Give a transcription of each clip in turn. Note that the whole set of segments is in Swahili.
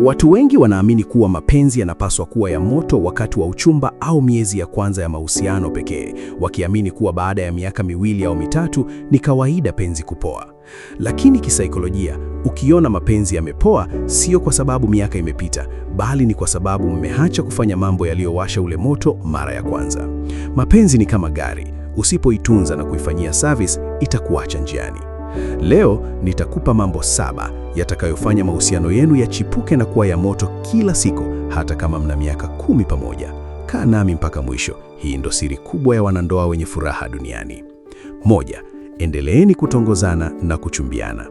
Watu wengi wanaamini kuwa mapenzi yanapaswa kuwa ya moto wakati wa uchumba au miezi ya kwanza ya mahusiano pekee, wakiamini kuwa baada ya miaka 2 au 3 ni kawaida penzi kupoa. Lakini kisaikolojia, ukiona mapenzi yamepoa, sio kwa sababu miaka imepita, bali ni kwa sababu mmeacha kufanya mambo yaliyowasha ule moto mara ya kwanza. Mapenzi ni kama gari, usipoitunza na kuifanyia service, itakuacha njiani. Leo nitakupa mambo 7 yatakayofanya mahusiano yenu yachipuke na kuwa ya moto kila siku, hata kama mna miaka 10 pamoja. Kaa nami mpaka mwisho. Hii ndo siri kubwa ya wanandoa wenye furaha duniani. 1. Endeleeni kutongozana na kuchumbiana.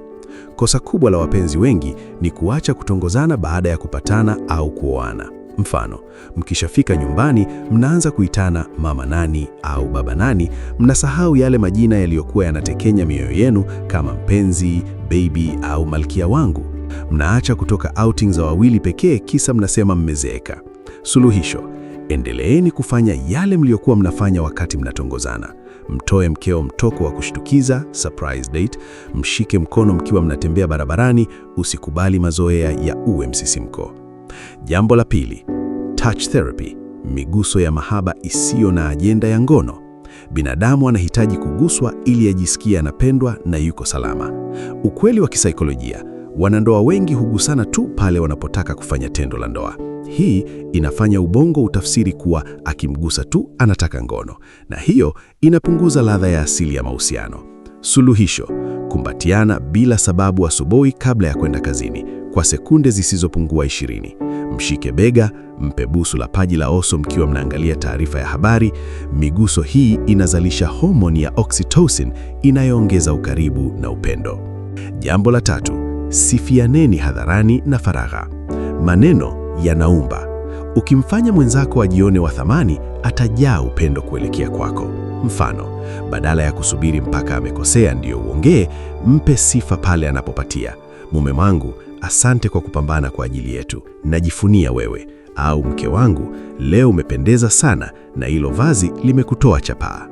Kosa kubwa la wapenzi wengi ni kuacha kutongozana baada ya kupatana au kuoana. Mfano, mkishafika nyumbani mnaanza kuitana mama nani au baba nani, mnasahau yale majina yaliyokuwa yanatekenya mioyo yenu kama mpenzi, baby au malkia wangu. Mnaacha kutoka outing za wawili pekee kisa mnasema mmezeeka. Suluhisho: endeleeni kufanya yale mliokuwa mnafanya wakati mnatongozana. Mtoe mkeo mtoko wa kushtukiza, surprise date. Mshike mkono mkiwa mnatembea barabarani. Usikubali mazoea ya uwe msisimko. Jambo la pili, touch therapy, miguso ya mahaba isiyo na ajenda ya ngono. Binadamu anahitaji kuguswa ili ajisikie anapendwa na yuko salama. Ukweli wa kisaikolojia, wanandoa wengi hugusana tu pale wanapotaka kufanya tendo la ndoa. Hii inafanya ubongo utafsiri kuwa akimgusa tu anataka ngono, na hiyo inapunguza ladha ya asili ya mahusiano. Suluhisho: kumbatiana bila sababu asubuhi kabla ya kwenda kazini kwa sekunde zisizopungua 20. Mshike bega, mpe busu la paji la oso mkiwa mnaangalia taarifa ya habari. Miguso hii inazalisha homoni ya oxytocin inayoongeza ukaribu na upendo. Jambo la 3, sifianeni hadharani na faragha. Maneno yanaumba. Ukimfanya mwenzako ajione wa thamani, atajaa upendo kuelekea kwako. Mfano, badala ya kusubiri mpaka amekosea ndio uongee, mpe sifa pale anapopatia. Mume wangu, asante kwa kupambana kwa ajili yetu, najifunia wewe. Au mke wangu, leo umependeza sana na hilo vazi limekutoa chapaa.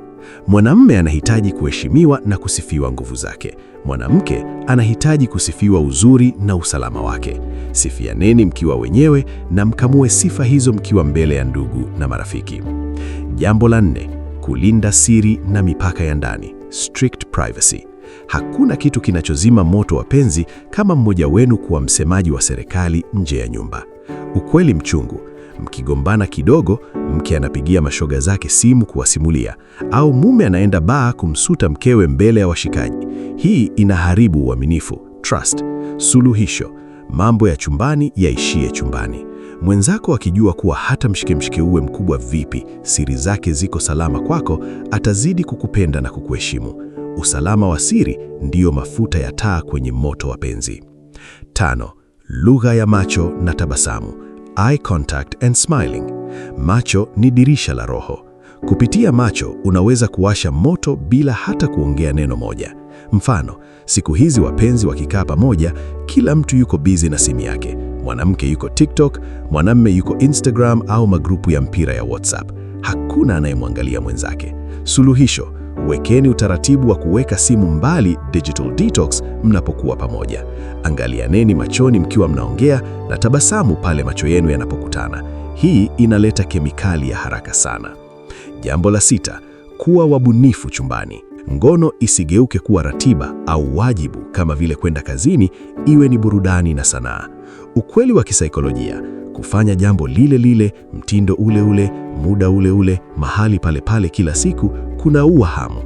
Mwanamume anahitaji kuheshimiwa na kusifiwa nguvu zake. Mwanamke anahitaji kusifiwa uzuri na usalama wake. Sifianeni mkiwa wenyewe na mkamue sifa hizo mkiwa mbele ya ndugu na marafiki. Jambo la 4, kulinda siri na mipaka ya ndani, strict privacy. Hakuna kitu kinachozima moto wa penzi kama mmoja wenu kuwa msemaji wa serikali nje ya nyumba. Ukweli mchungu: mkigombana kidogo, mke anapigia mashoga zake simu kuwasimulia, au mume anaenda baa kumsuta mkewe mbele ya washikaji. Hii inaharibu uaminifu, trust. Suluhisho: mambo ya chumbani yaishie chumbani. Mwenzako akijua kuwa hata mshike uwe mkubwa vipi, siri zake ziko salama kwako, atazidi kukupenda na kukuheshimu. Usalama wa siri ndiyo mafuta ya taa kwenye moto wa penzi. 5, lugha ya macho na tabasamu, eye contact and smiling. Macho ni dirisha la roho. Kupitia macho unaweza kuwasha moto bila hata kuongea neno moja. Mfano, siku hizi wapenzi wakikaa pamoja, kila mtu yuko busy na simu yake. Mwanamke yuko TikTok, mwanamume yuko Instagram au magrupu ya mpira ya WhatsApp. Hakuna anayemwangalia mwenzake. Suluhisho: wekeni utaratibu wa kuweka simu mbali, digital detox, mnapokuwa pamoja. Angalianeni machoni mkiwa mnaongea na tabasamu pale macho yenu yanapokutana. Hii inaleta kemikali ya haraka sana. Jambo la 6, kuwa wabunifu chumbani. Ngono isigeuke kuwa ratiba au wajibu kama vile kwenda kazini, iwe ni burudani na sanaa. Ukweli wa kisaikolojia: kufanya jambo lile lile, mtindo ule ule, muda ule ule, mahali pale pale kila siku kunaua hamu.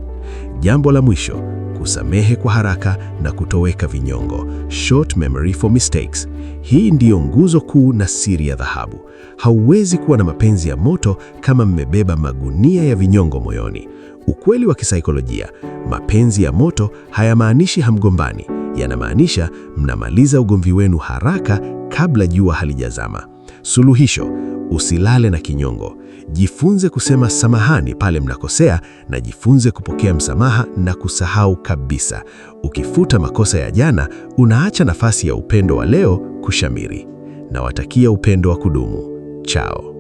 Jambo la mwisho: kusamehe kwa haraka na kutoweka vinyongo, short memory for mistakes. Hii ndiyo nguzo kuu na siri ya dhahabu. Hauwezi kuwa na mapenzi ya moto kama mmebeba magunia ya vinyongo moyoni. Ukweli wa kisaikolojia: mapenzi ya moto hayamaanishi hamgombani, yanamaanisha mnamaliza ugomvi wenu haraka kabla jua halijazama. Suluhisho: usilale na kinyongo. Jifunze kusema samahani pale mnakosea, na jifunze kupokea msamaha na kusahau kabisa. Ukifuta makosa ya jana, unaacha nafasi ya upendo wa leo kushamiri. Nawatakia upendo wa kudumu. Chao.